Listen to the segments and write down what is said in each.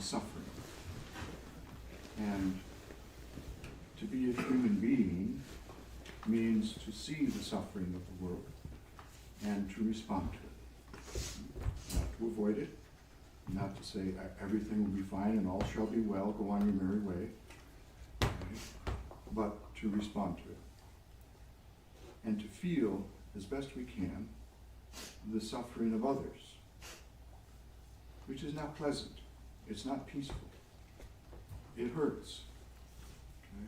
suffering. And to be a human being means to see the suffering of the world and to respond to it. Not to avoid it, not to say everything will be fine and all shall be well, go on your merry way, okay? But to respond to it. And to feel, as best we can, the suffering of others, which is not pleasant. It's not peaceful. It hurts. Okay?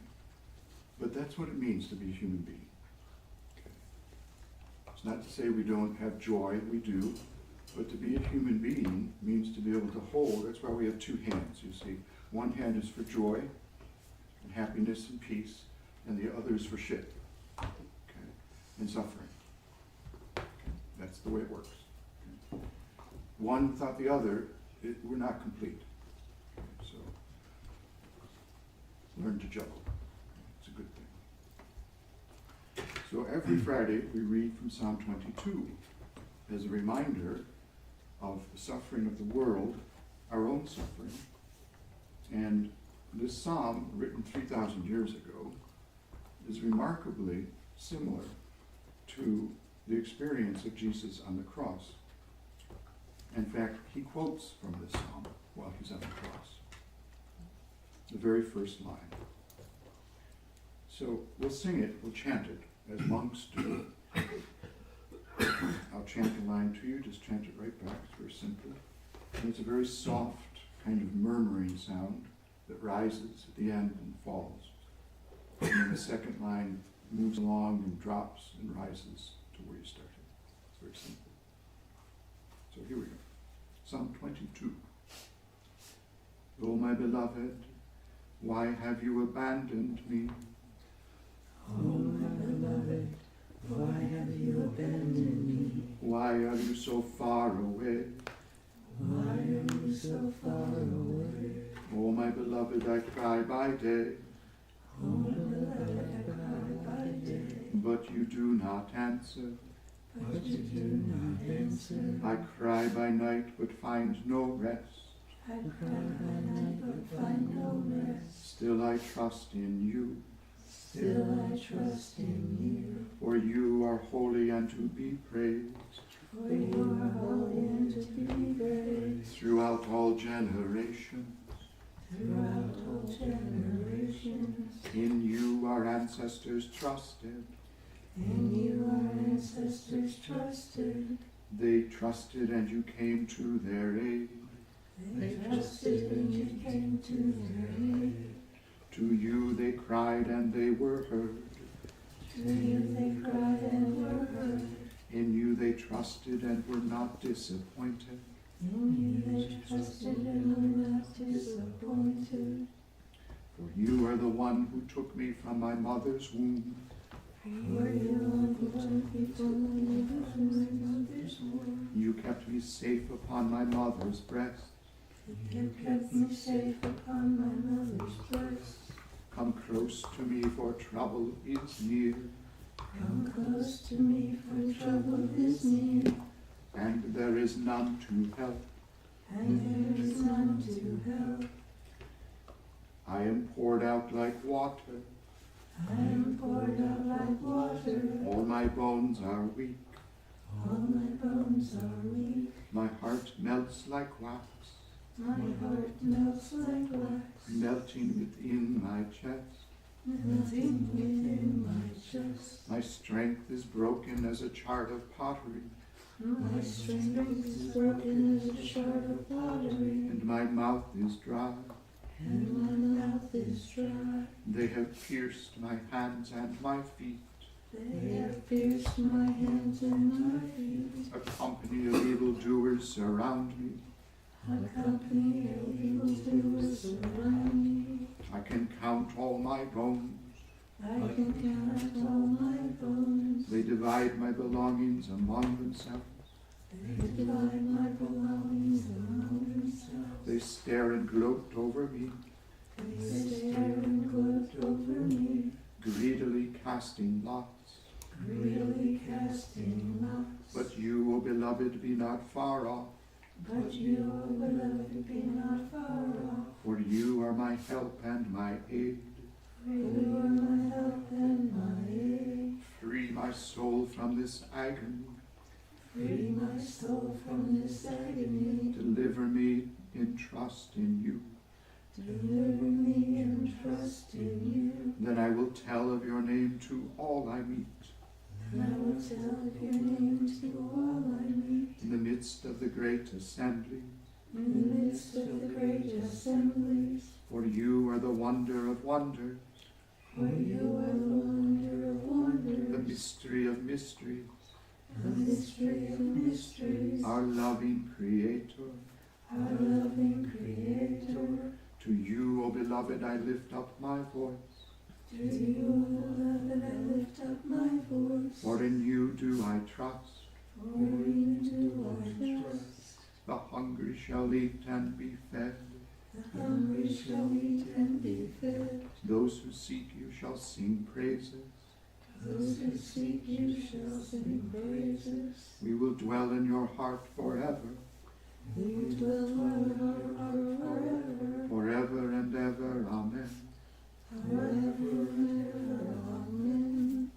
But that's what it means to be a human being. Okay? It's not to say we don't have joy, we do, but to be a human being means to be able to hold. That's why we have two hands, you see. One hand is for joy and happiness and peace, and the other is for shit, okay, and suffering. Okay? That's the way it works. Okay? One without the other, we're not complete. Okay? So learn to juggle. It's a good thing. So every Friday we read from Psalm 22 as a reminder of the suffering of the world, our own suffering. And this psalm, written 3,000 years ago, is remarkably similar to the experience of Jesus on the cross. In fact, he quotes from this psalm while he's on the cross. The very first line. So we'll sing it, we'll chant it, as monks do. I'll chant a line to you, just chant it right back, it's very simple. And it's a very soft, kind of murmuring sound that rises at the end and falls. And then the second line moves along and drops and rises to where you started. It's very simple. So here we go. Psalm 22. O my beloved, why have you abandoned me? O my beloved, why have you abandoned me? Why are you so far away? Why are you so far away? O my beloved, I cry by day. O my beloved, I cry by day. But you do not answer. But you do not answer. I cry by night, but find no rest. I cry by night, but find no rest. Still I trust in you. Still I trust in you. For you are holy and to be praised. For you are holy and to be praised. Throughout all generations. Throughout all generations. In you our ancestors trusted. In you our ancestors trusted. They trusted and you came to their aid. They trusted and you came to their aid. To you they cried and they were heard. To you they cried and were heard. In you they trusted and were not disappointed. In you they trusted and were not disappointed. For you are the one who took me from my mother's womb. For you are the one who took me from my mother's womb. You kept me safe upon my mother's breast. You kept me safe upon my mother's breast. Come close to me, for trouble is near. Come close to me, for trouble is near. And there is none to help. And there is none to help. I am poured out like water. I am poured out like water. All my bones are weak. All my bones are weak. My heart melts like wax. My heart melts like wax. Melting within my chest. Melting within my chest. My strength is broken as a chart of pottery. My strength is broken as a shard of pottery. And my mouth is dry. And my mouth is dry. They have pierced my hands and my feet. They have pierced my hands and my feet. A company of evildoers surround me. A company of evildoers surround me. I can count all my bones. I can count all my bones. They divide my belongings among themselves. They divide my belongings among themselves. They stare and gloat over me, They stare and gloat over me. greedily casting lots. Greedily casting lots. But you, O beloved, be not far off. But you, O beloved, be not far my help and my aid. For you are my help and my aid. Free my soul from this agony. Free my soul from this agony. Deliver me in trust in you. Deliver me in trust in you. Then I will tell of your name to all I meet. And I will tell of your name to all I meet. In the midst of the great assembly. In the midst of the great assemblies. For you are the wonder of wonders. For you are the wonder of wonders. The mystery of mysteries. The mystery of mysteries. Our loving Creator. Our loving Creator. To you, O beloved, I lift up my voice. To you, beloved, I lift up my voice. For in you do I trust. For in you do I trust. The hungry shall eat and be fed. The hungry shall eat and be fed. Those who seek you shall sing praises. Those who seek you shall sing praises. We will dwell in your heart forever. We will dwell in your heart forever. Forever and ever. Amen. Forever and ever. Amen.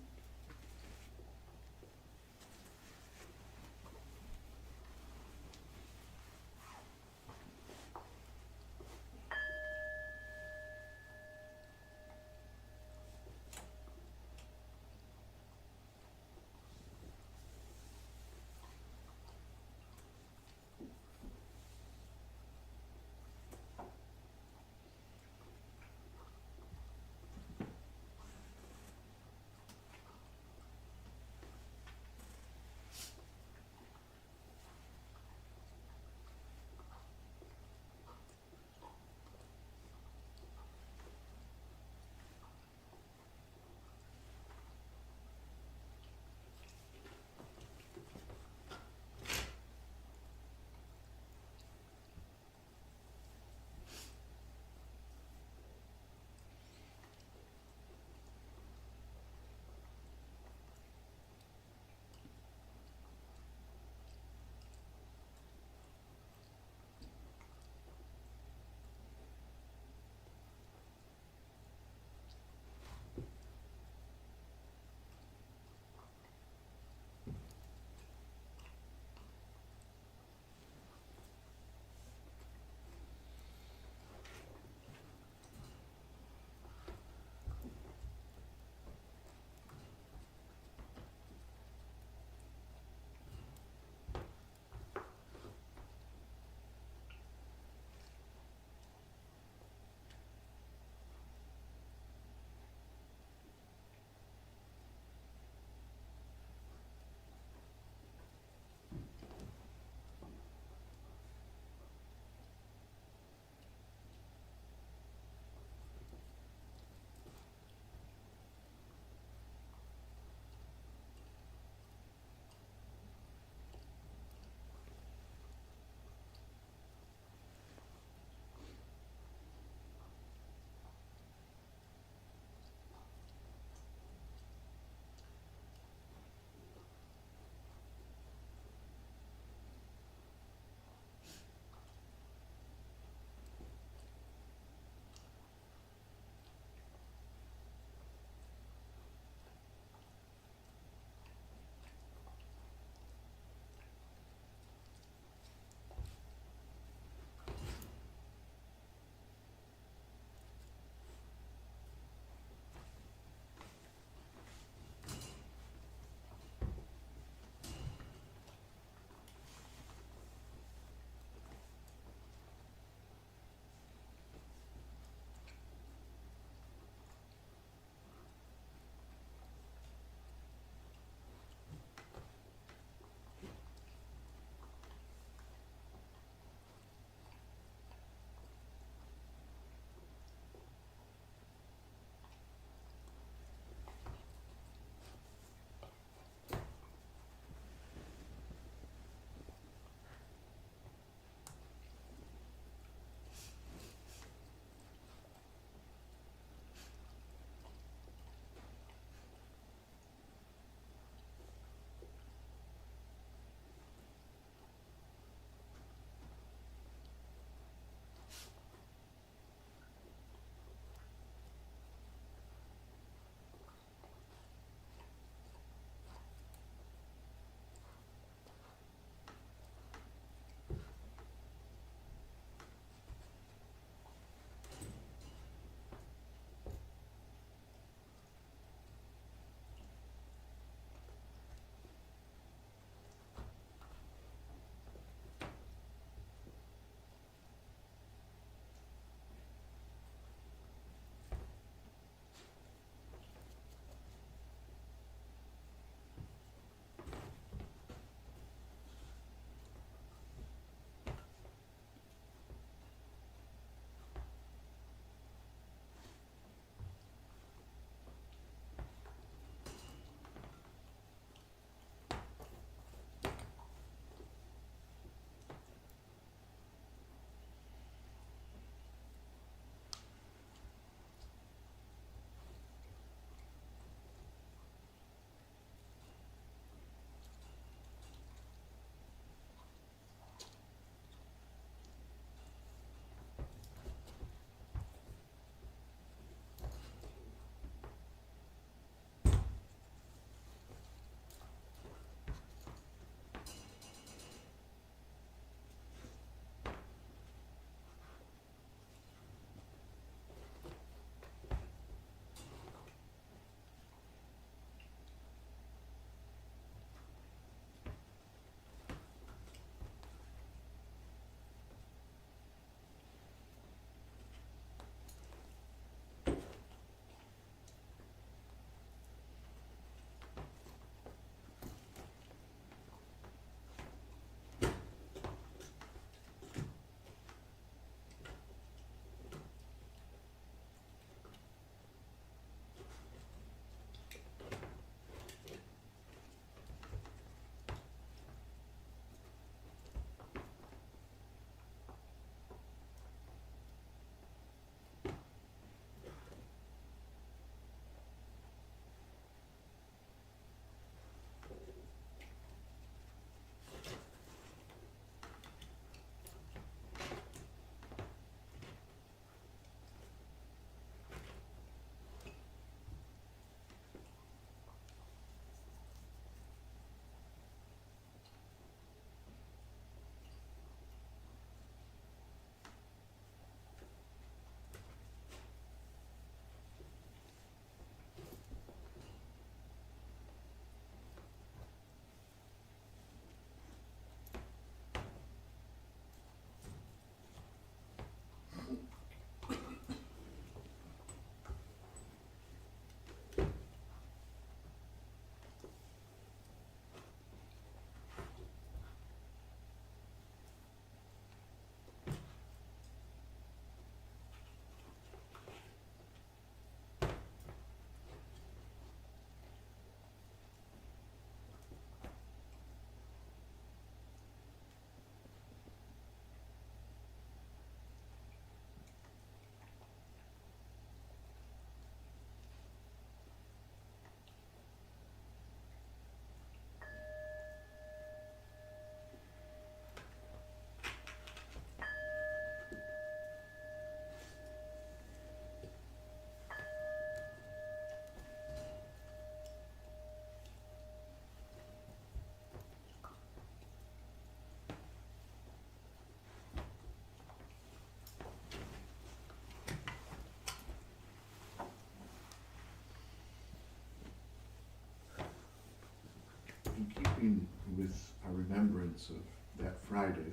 keeping with our remembrance of that Friday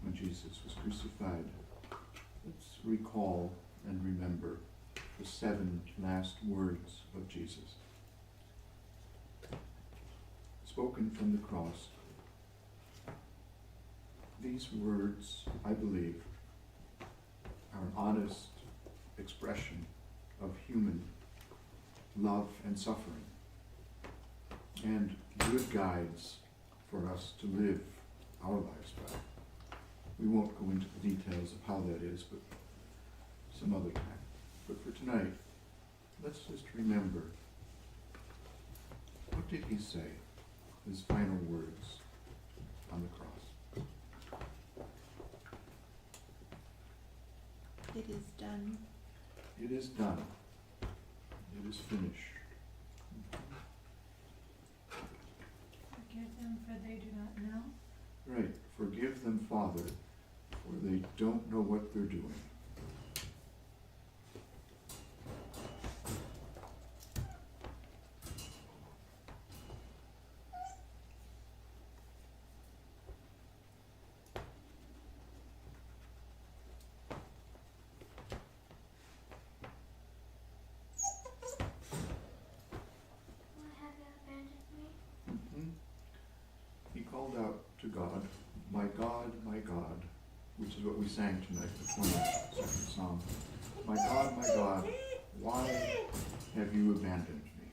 when Jesus was crucified, let's recall and remember the 7 last words of Jesus, spoken from the cross. These words, I believe, are an honest expression of human love and suffering, and good guides for us to live our lives by. We won't go into the details of how that is, but some other time. But for tonight, let's just remember, what did he say, his final words on the cross? It is done. It is done. It is finished. Forgive them, for they do not know. Right. Forgive them, Father, for they don't know what they're doing. He called out to God, my God, which is what we sang tonight, the 22nd Psalm. My God, why have you abandoned me?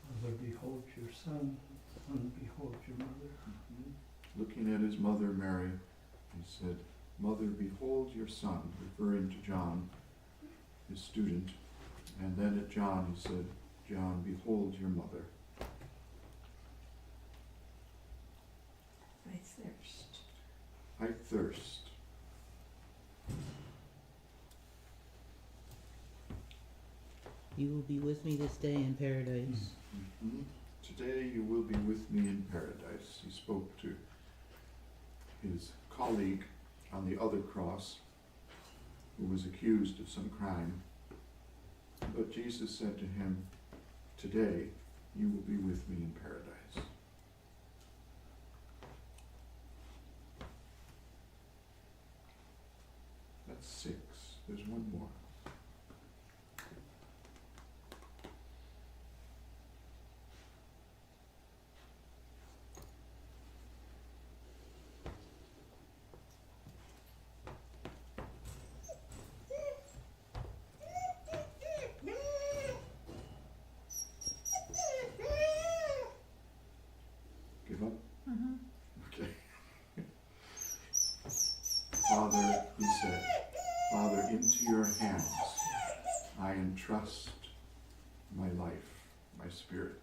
Mother, behold your son, son, behold your mother. Looking at his mother, Mary, he said, Mother, behold your son, referring to John, his student. And then at John, he said, John, behold your mother. I thirst. I thirst. You will be with me this day in paradise. Mm-hmm. Today you will be with me in paradise. He spoke to his colleague on the other cross, who was accused of some crime. But Jesus said to him, today you will be with me in paradise. That's 6. There's one more. Give up? Okay. Father, he said, Father, into your hands I entrust my life, my spirit.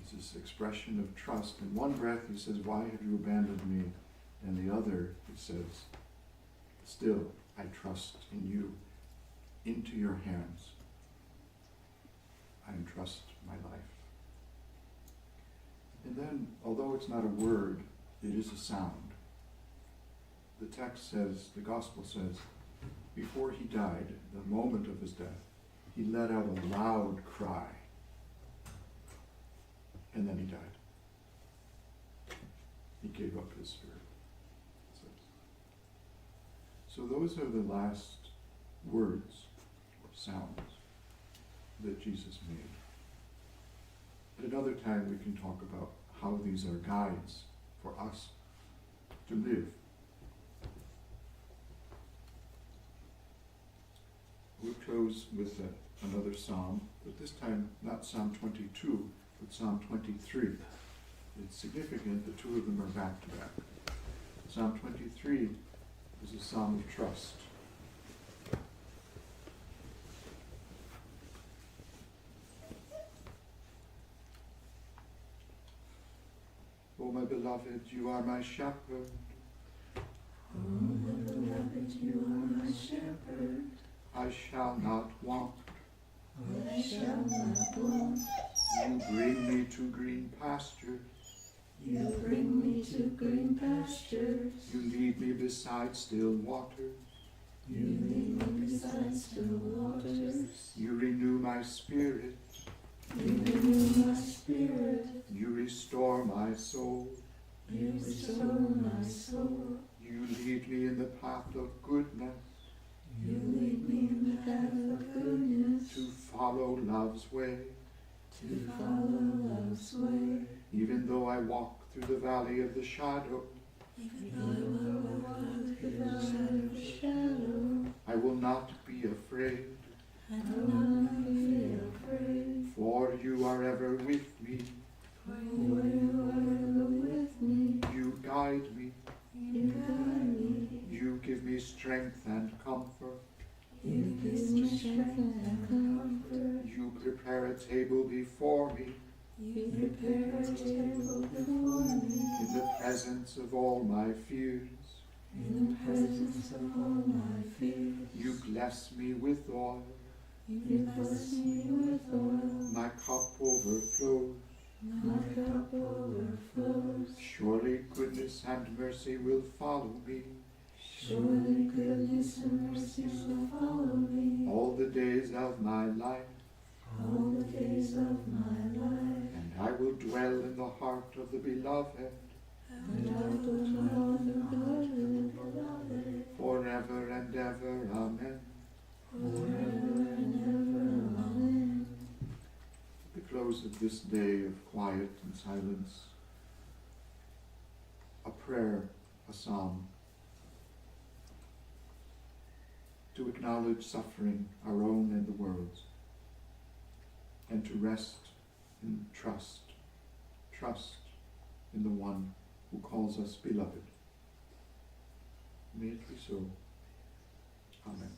It's this expression of trust. In one breath he says, why have you abandoned me? And the other he says, still I trust in you. Into your hands I entrust my life. And then, although it's not a word, it is a sound. The text says, the gospel says, before he died, the moment of his death, he let out a loud cry. And then he died. He gave up his spirit. So those are the last words or sounds that Jesus made. At another time we can talk about how these are guides for us to live. We'll close with another psalm, but this time not Psalm 22, but Psalm 23. It's significant the two of them are back to back. Psalm 23 is a psalm of trust. Oh, my beloved, you are my shepherd. Oh, my beloved, you are my shepherd. I shall not want. I shall not want. You bring me to green pastures. You bring me to green pastures. You lead me beside still waters. You lead me beside still waters. You renew my spirit. You renew my spirit. You restore my soul. You restore my soul. You lead me in the path of goodness. You lead me in the path of goodness. To follow love's way. To follow love's way. Even though I walk through the valley of the shadow, Even though I walk through the valley of shadow, I will not be afraid. I will not be afraid. For you are ever with me. For you are ever with me. You guide me. You guide me. You give me strength and comfort. You give me strength and comfort. You prepare a table before me You prepare a table before me. in the presence of all my fears. In the presence of all my fears. You bless me with oil. You bless me with oil. My cup overflows. My cup overflows. Surely goodness and mercy will follow me Surely goodness and mercy will follow me all the days of my life, all the days of my life. and I will dwell in the heart of the beloved And I will dwell in the heart of the beloved forever and ever. Amen. forever and ever. Amen. At the close of this day of quiet and silence, a prayer, a psalm, to acknowledge suffering, our own and the world's, and to rest in trust in the one who calls us beloved. May it be so. Amen.